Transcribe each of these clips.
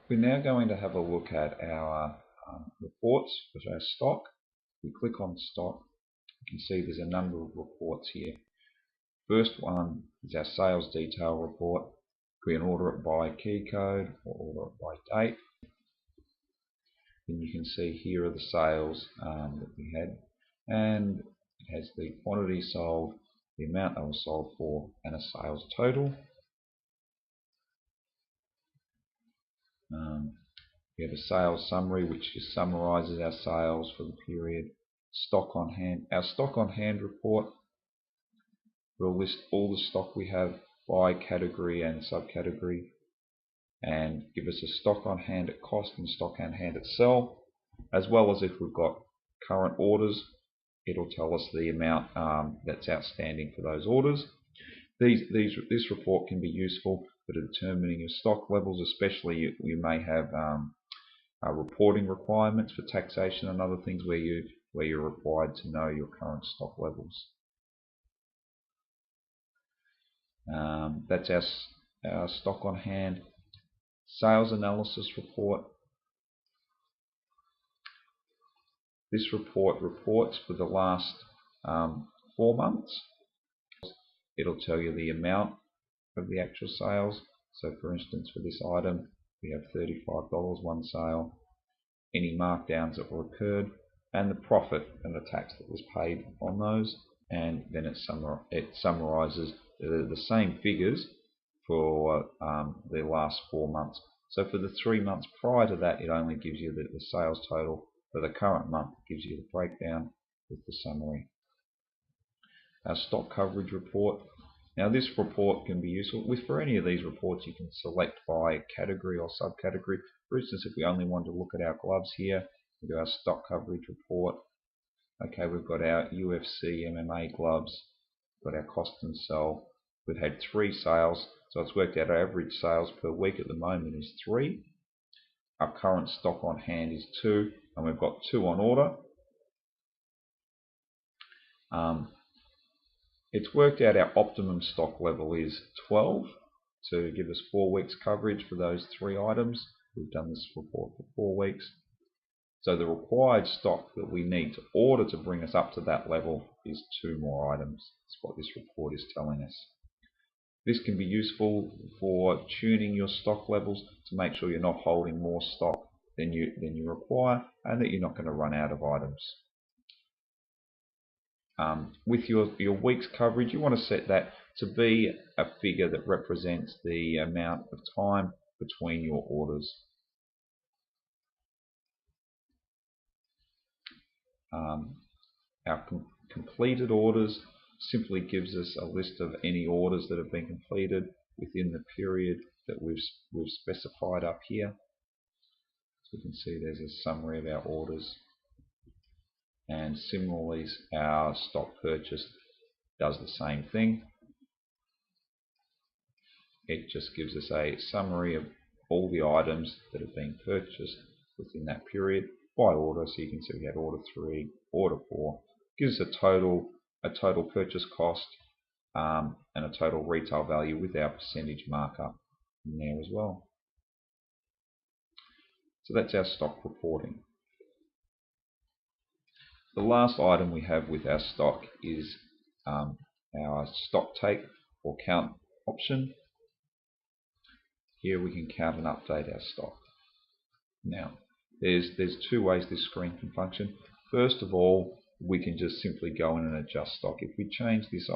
We're now going to have a look at our reports for our stock. We click on stock, you can see there's a number of reports here. First one is our sales detail report. We can order it by key code or order it by date. Then you can see here are the sales that we had, and it has the quantity sold, the amount they were sold for, and a sales total. We have a sales summary which just summarizes our sales for the period. Stock on hand. Our stock on hand report will list all the stock we have by category and subcategory, and give us a stock on hand at cost and stock on hand at sell, as well as if we've got current orders, it'll tell us the amount that's outstanding for those orders. This report can be useful for determining your stock levels, especially you may have reporting requirements for taxation and other things where you're required to know your current stock levels. That's our stock on hand. Sales analysis report. This report reports for the last 4 months. It'll tell you the amount of the actual sales. So for instance, for this item, we have $35 one sale, any markdowns that were occurred, and the profit and the tax that was paid on those, and then it summarizes the same figures for the last 4 months. So for the 3 months prior to that, it only gives you the sales total. For the current month, it gives you the breakdown with the summary. Our stock coverage report. Now this report can be useful. For any of these reports, you can select by category or subcategory. For instance, if we only want to look at our gloves here, we do our stock coverage report. Okay, we've got our UFC MMA gloves, we've got our cost and sell. We've had 3 sales, so it's worked out our average sales per week at the moment is 3. Our current stock on hand is 2, and we've got 2 on order. It's worked out our optimum stock level is 12 to give us 4 weeks coverage for those 3 items. We've done this report for 4 weeks. So the required stock that we need to order to bring us up to that level is 2 more items. That's what this report is telling us. This can be useful for tuning your stock levels to make sure you're not holding more stock than you require, and that you're not going to run out of items. With your week's coverage, you want to set that to be a figure that represents the amount of time between your orders. Our completed orders simply gives us a list of any orders that have been completed within the period that we've specified up here. So you can see there's a summary of our orders. And similarly, our stock purchase does the same thing. It just gives us a summary of all the items that have been purchased within that period by order. So you can see we had order 3, order 4. Gives us a total purchase cost and a total retail value with our percentage markup in there as well. So that's our stock reporting. The last item we have with our stock is our stock take or count option. Here we can count and update our stock. Now, there's 2 ways this screen can function. First of all, we can just simply go in and adjust stock. If we change this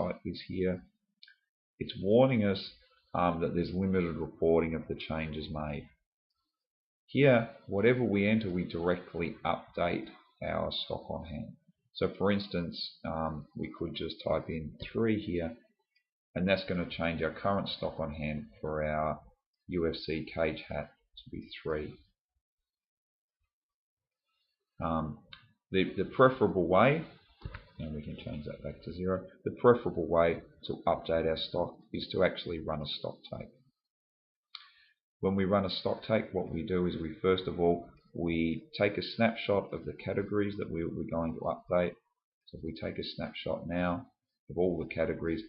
here, it's warning us that there's limited reporting of the changes made. Here, whatever we enter, we directly update our stock on hand. So for instance, we could just type in 3 here, and that's going to change our current stock on hand for our UFC cage hat to be 3. The preferable way, and we can change that back to 0, the preferable way to update our stock is to actually run a stock take. When we run a stock take, what we do is first of all we take a snapshot of the categories that we're going to update. So if we take a snapshot now of all the categories,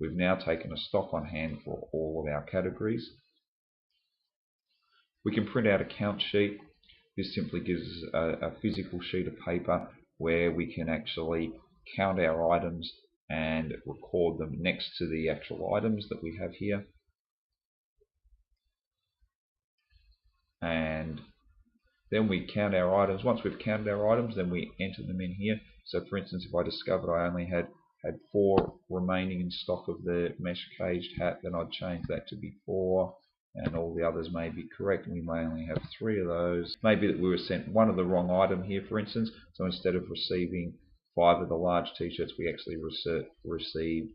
we've now taken a stock on hand for all of our categories. We can print out a count sheet. This simply gives us a physical sheet of paper where we can actually count our items and record them next to the actual items that we have here. And then we count our items. Once we've counted our items, then we enter them in here. So for instance, if I discovered I only had 4 remaining in stock of the mesh caged hat, then I'd change that to be 4, and all the others may be correct, and we may only have 3 of those. Maybe that we were sent one of the wrong item here, for instance, so instead of receiving 5 of the large t-shirts, we actually received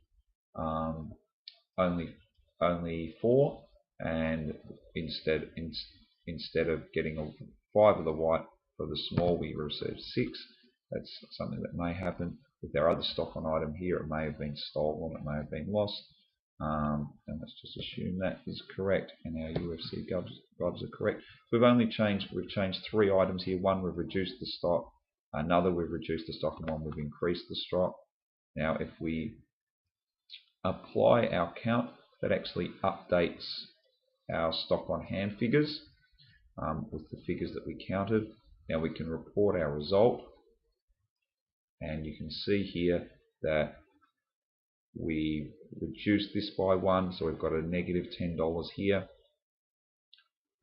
only 4, and instead of getting 5 of the white for the small, we received 6. That's something that may happen with our other stock on item here. It may have been stolen, it may have been lost, and let's just assume that is correct, and our UFC gloves are correct. We've changed 3 items here. One, we've reduced the stock, another, we've reduced the stock, and one, we've increased the stock. Now if we apply our count, that actually updates our stock on hand figures with the figures that we counted. Now we can report our result, and you can see here that we reduced this by 1, so we've got a negative $10 here.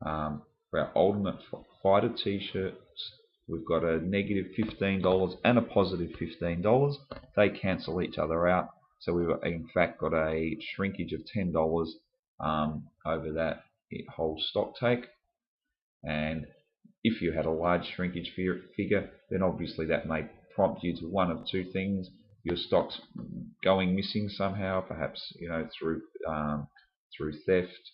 For our Ultimate Fighter t-shirts, we've got a negative $15 and a positive $15. They cancel each other out, so we've in fact got a shrinkage of $10 over that whole stock take. And if you had a large shrinkage figure, then obviously that may prompt you to one of 2 things: your stock's going missing somehow, perhaps through theft,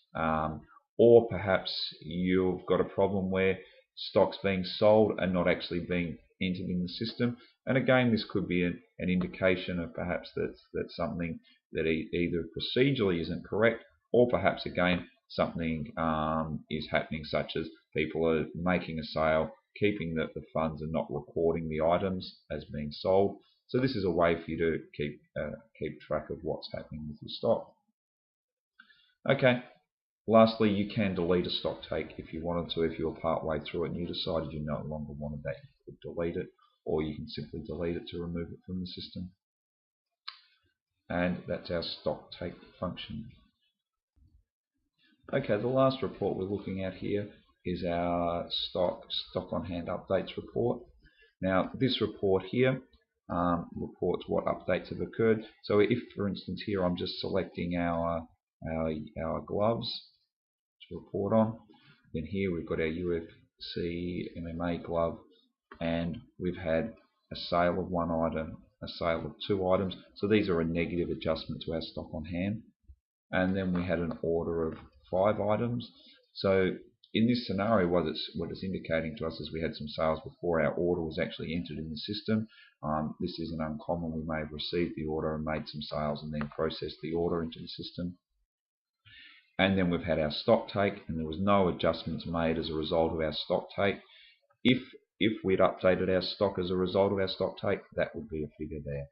or perhaps you've got a problem where stock's being sold and not actually being entered in the system. And again, this could be an indication of perhaps that's something that either procedurally isn't correct, or perhaps again something is happening, such as people are making a sale, keeping the funds, and not recording the items as being sold. So this is a way for you to keep track of what's happening with your stock. Okay. Lastly, you can delete a stock take if you wanted to. If you were part way through it and you decided you no longer wanted that, you could delete it, or you can simply delete it to remove it from the system. And that's our stock take function. Okay, the last report we're looking at here is our stock on hand updates report. Now this report here reports what updates have occurred. So if, for instance, here I'm just selecting our gloves to report on, then here we've got our UFC MMA glove, and we've had a sale of 1 item, a sale of 2 items. So these are a negative adjustment to our stock on hand. And then we had an order of 5 items. So in this scenario, what it's indicating to us is we had some sales before our order was actually entered in the system. This isn't uncommon. We may have received the order and made some sales and then processed the order into the system. And then we've had our stock take, and there was no adjustments made as a result of our stock take. If we'd updated our stock as a result of our stock take, that would be a figure there.